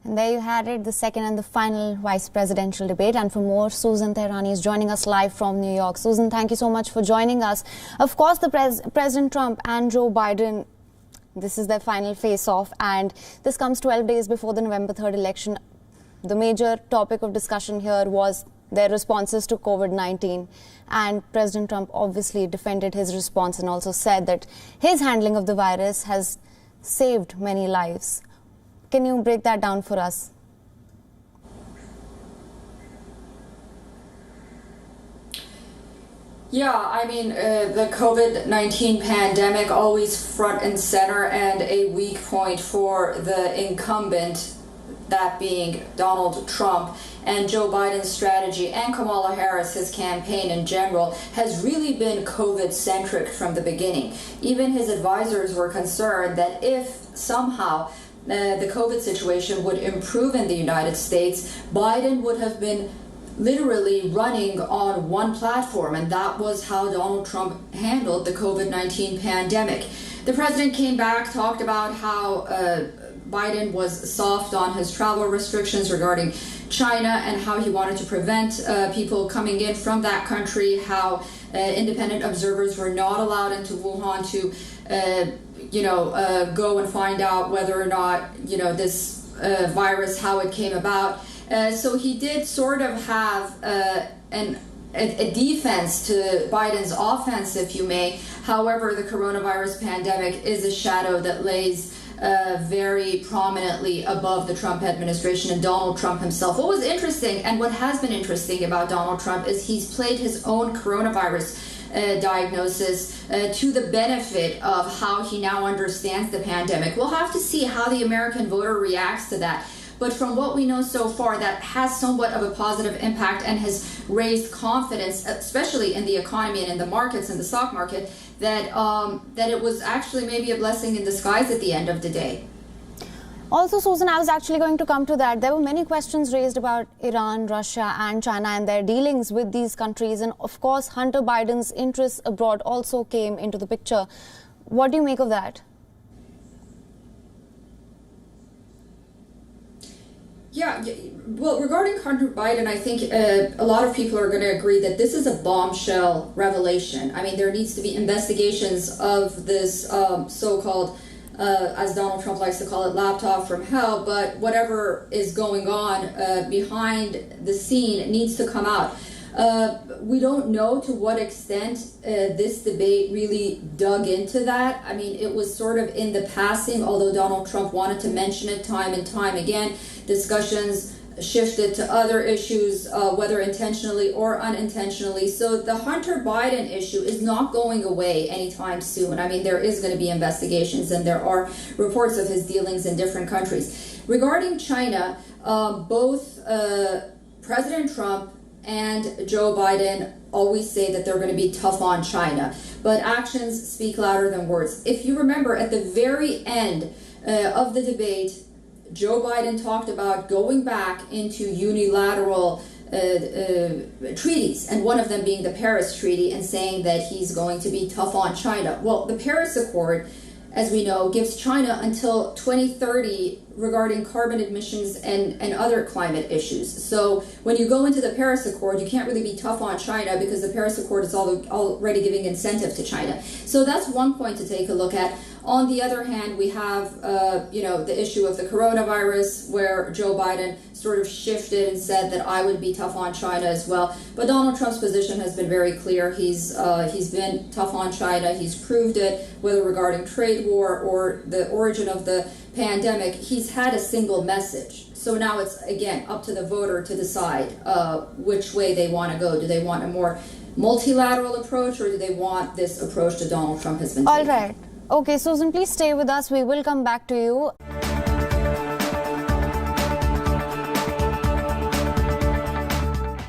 And there you had it, the second and the final vice presidential debate. And for more, Susan Tehrani is joining us live from New York. Susan, thank you so much for joining us. Of course, President Trump and Joe Biden, this is their final face-off, and this comes 12 days before the November 3rd election. The major topic of discussion here was their responses to COVID-19. And President Trump obviously defended his response and also said that his handling of the virus has saved many lives. Can you break that down for us? Yeah, I mean, the COVID-19 pandemic always front and center and a weak point for the incumbent, that being Donald Trump. And Joe Biden's strategy and Kamala Harris, his campaign in general, has really been COVID-centric from the beginning. Even his advisors were concerned that if somehow the COVID situation would improve in the United States, Biden would have been literally running on one platform, and that was how Donald Trump handled the COVID-19 pandemic. The president came back, talked about how Biden was soft on his travel restrictions regarding China and how he wanted to prevent people coming in from that country, how independent observers were not allowed into Wuhan to go and find out whether or not, this virus, how it came about. So he did sort of have a defense to Biden's offense, if you may. However, the coronavirus pandemic is a shadow that lays very prominently above the Trump administration and Donald Trump himself. What was interesting, and what has been interesting about Donald Trump, is he's played his own coronavirus diagnosis to the benefit of how he now understands the pandemic. We'll have to see how the American voter reacts to that. But from what we know so far, that has somewhat of a positive impact and has raised confidence, especially in the economy and in the markets, in the stock market, that it was actually maybe a blessing in disguise at the end of the day. Also, Susan, I was actually going to come to that. There were many questions raised about Iran, Russia and China and their dealings with these countries. And of course, Hunter Biden's interests abroad also came into the picture. What do you make of that? Yeah, well, regarding Hunter Biden, I think a lot of people are going to agree that this is a bombshell revelation. I mean, there needs to be investigations of this so-called, as Donald Trump likes to call it, laptop from hell, but whatever is going on behind the scene needs to come out. We don't know to what extent this debate really dug into that. I mean, it was sort of in the passing, although Donald Trump wanted to mention it time and time again. Discussions shifted to other issues, whether intentionally or unintentionally. So the Hunter Biden issue is not going away anytime soon. I mean, there is going to be investigations, and there are reports of his dealings in different countries. Regarding China, both President Trump and Joe Biden always say that they're going to be tough on China, but actions speak louder than words. If you remember, at the very end of the debate, Joe Biden talked about going back into unilateral treaties, and one of them being the Paris Treaty, and saying that he's going to be tough on China. Well, the Paris Accord, as we know, gives China until 2030 regarding carbon emissions and other climate issues. So when you go into the Paris Accord, you can't really be tough on China because the Paris Accord is already giving incentive to China. So that's one point to take a look at. On the other hand, we have the issue of the coronavirus, where Joe Biden sort of shifted and said that I would be tough on China as well. But Donald Trump's position has been very clear. He's been tough on China. He's proved it, whether regarding trade war or the origin of the pandemic. He's had a single message. So now it's, again, up to the voter to decide which way they want to go. Do they want a more multilateral approach, or do they want this approach that Donald Trump has been taking? All right. Okay, Susan, please stay with us. We will come back to you.